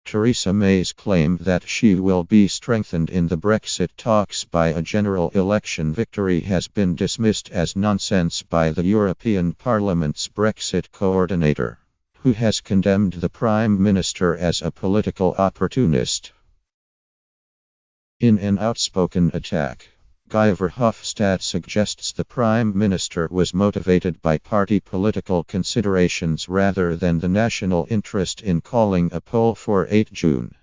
Theresa May's claim that she will be strengthened in the Brexit talks by a general election victory has been dismissed as nonsense by the European Parliament's Brexit coordinator, who has condemned the Prime Minister as a political opportunist. In an outspoken attack, Guy Verhofstadt suggests the Prime Minister was motivated by party political considerations rather than the national interest in calling a poll for 8 June.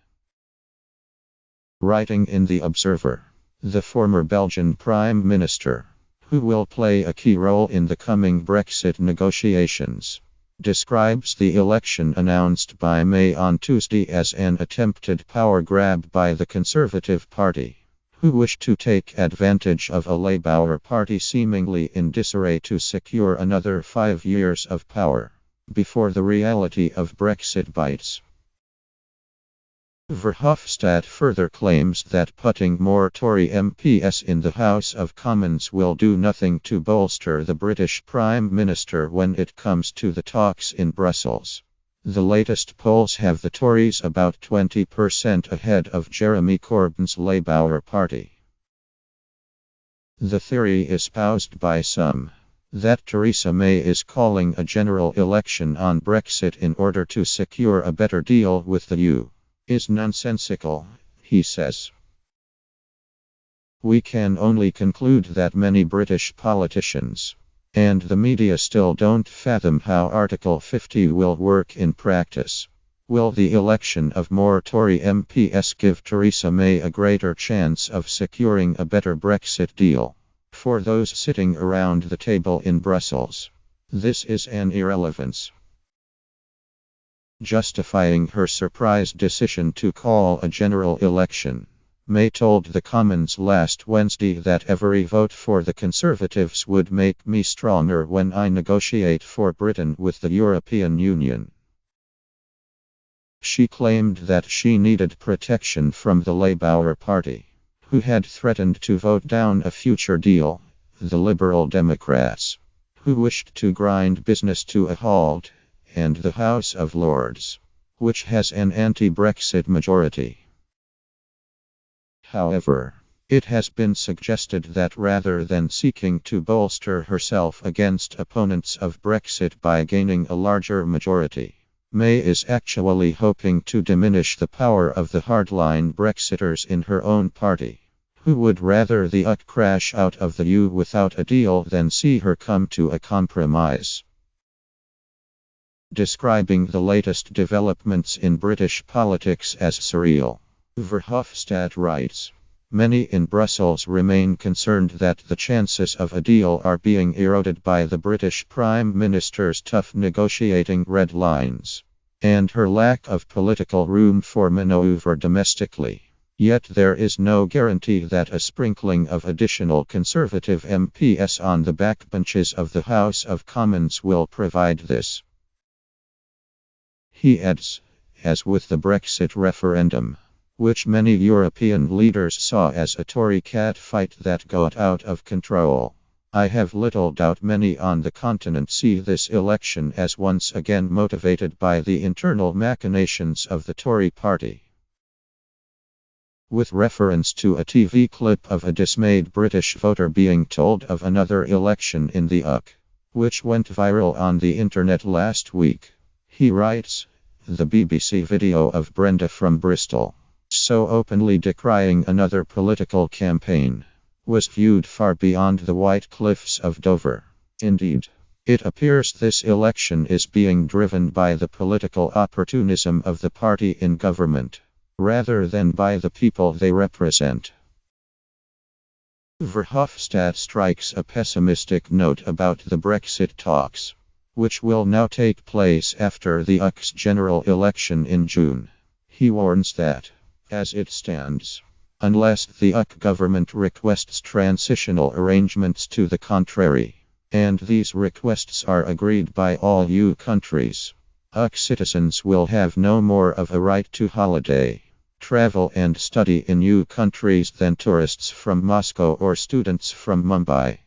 Writing in The Observer, the former Belgian Prime Minister, who will play a key role in the coming Brexit negotiations, describes the election announced by May on Tuesday as an attempted power grab by the Conservative Party, who wish to take advantage of a Labour Party seemingly in disarray to secure another 5 years of power, before the reality of Brexit bites. Verhofstadt further claims that putting more Tory MPs in the House of Commons will do nothing to bolster the British Prime Minister when it comes to the talks in Brussels. The latest polls have the Tories about 20% ahead of Jeremy Corbyn's Labour Party. The theory espoused by some, that Theresa May is calling a general election on Brexit in order to secure a better deal with the EU, is nonsensical, he says. We can only conclude that many British politicians and the media still don't fathom how Article 50 will work in practice. Will the election of more Tory MPs give Theresa May a greater chance of securing a better Brexit deal? For those sitting around the table in Brussels, this is an irrelevance. Justifying her surprise decision to call a general election, May told the Commons last Wednesday that every vote for the Conservatives would make me stronger when I negotiate for Britain with the European Union. She claimed that she needed protection from the Labour Party, who had threatened to vote down a future deal, the Liberal Democrats, who wished to grind business to a halt, and the House of Lords, which has an anti-Brexit majority. However, it has been suggested that rather than seeking to bolster herself against opponents of Brexit by gaining a larger majority, May is actually hoping to diminish the power of the hardline Brexiters in her own party, who would rather the UK crash out of the EU without a deal than see her come to a compromise. Describing the latest developments in British politics as surreal, Verhofstadt writes, "Many in Brussels remain concerned that the chances of a deal are being eroded by the British Prime Minister's tough negotiating red lines, and her lack of political room for manoeuvre domestically. Yet there is no guarantee that a sprinkling of additional Conservative MPs on the backbenches of the House of Commons will provide this." He adds, as with the Brexit referendum, which many European leaders saw as a Tory catfight that got out of control, I have little doubt many on the continent see this election as once again motivated by the internal machinations of the Tory party. With reference to a TV clip of a dismayed British voter being told of another election in the UK, which went viral on the internet last week, he writes, "The BBC video of Brenda from Bristol, so openly decrying another political campaign, was viewed far beyond the white cliffs of Dover. Indeed, it appears this election is being driven by the political opportunism of the party in government, rather than by the people they represent." Verhofstadt strikes a pessimistic note about the Brexit talks, which will now take place after the UK's general election in June. He warns that, as it stands, unless the UK government requests transitional arrangements to the contrary, and these requests are agreed by all EU countries, UK citizens will have no more of a right to holiday, travel and study in EU countries than tourists from Moscow or students from Mumbai.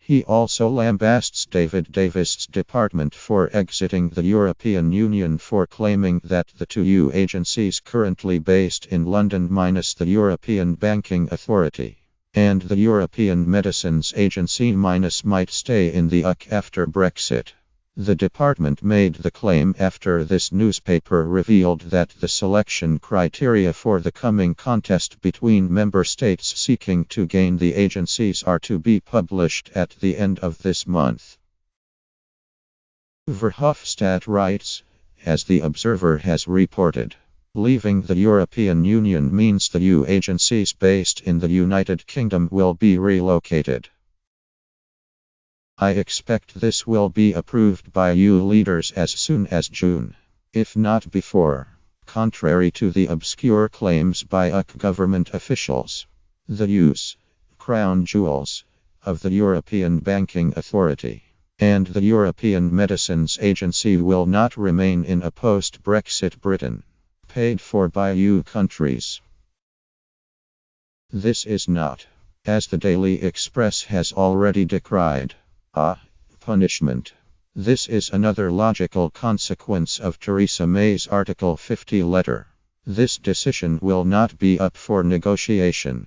He also lambasts David Davis's department for exiting the European Union for claiming that the two EU agencies currently based in London minus the European Banking Authority and the European Medicines Agency minus might stay in the UK after Brexit. The department made the claim after this newspaper revealed that the selection criteria for the coming contest between member states seeking to gain the agencies are to be published at the end of this month. Verhofstadt writes, as the Observer has reported, leaving the European Union means the EU agencies based in the United Kingdom will be relocated. I expect this will be approved by EU leaders as soon as June, if not before. Contrary to the obscure claims by UK government officials, the use, crown jewels, of the European Banking Authority and the European Medicines Agency will not remain in a post-Brexit Britain, paid for by EU countries. This is not, as the Daily Express has already decried, punishment. This is another logical consequence of Theresa May's Article 50 letter. This decision will not be up for negotiation.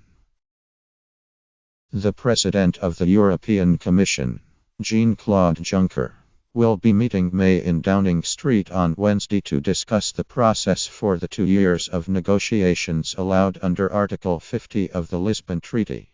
The President of the European Commission, Jean-Claude Juncker, will be meeting May in Downing Street on Wednesday to discuss the process for the 2 years of negotiations allowed under Article 50 of the Lisbon Treaty.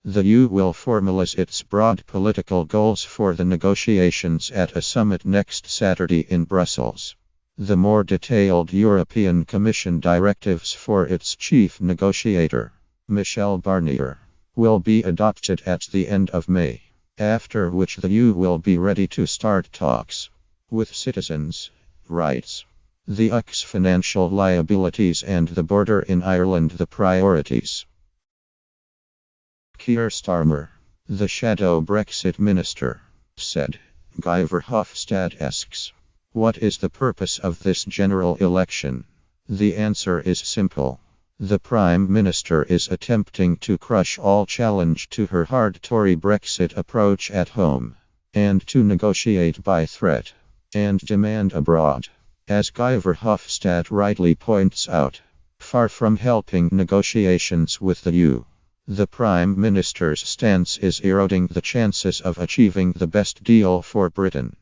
The EU will formalize its broad political goals for the negotiations at a summit next Saturday in Brussels. The more detailed European Commission directives for its chief negotiator, Michel Barnier, will be adopted at the end of May, after which the EU will be ready to start talks with citizens' rights, the UK's financial liabilities and the border in Ireland the priorities. Keir Starmer, the shadow Brexit minister, said. Guy Verhofstadt asks, what is the purpose of this general election? The answer is simple. The Prime Minister is attempting to crush all challenge to her hard Tory Brexit approach at home, and to negotiate by threat and demand abroad. As Guy Verhofstadt rightly points out, far from helping negotiations with the EU, the Prime Minister's stance is eroding the chances of achieving the best deal for Britain.